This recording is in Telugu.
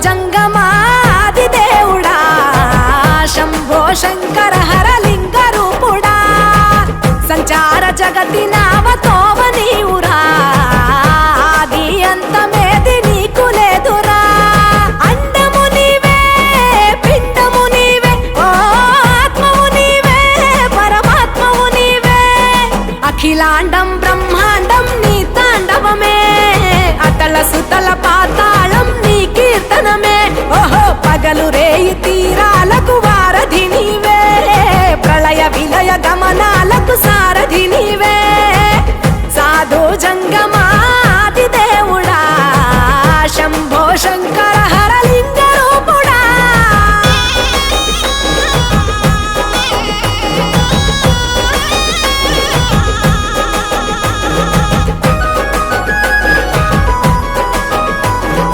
జంగమాది దేవుడా శంభో శంకర హరలింగ రూపుడా సంచార జగతి నావతోవ నీవురా ఆది అంతమేది నీకు లేదురా అండము నీవే పిండము నీవే ఓ ఆత్మవు నీవే పరమాత్మవు నీవే అఖిలాండం బ్రహ్మాండం నీ తాండవమే అతల సుతల పాతాళం నీ కీర్తనమే ఓహో పగలు రేయి తీరాలకు వారధి నీవే ప్రళయ విలయ గమనాలకు సారథి నీవే సాధు జంగమాది దేవుడా శంభో శంకర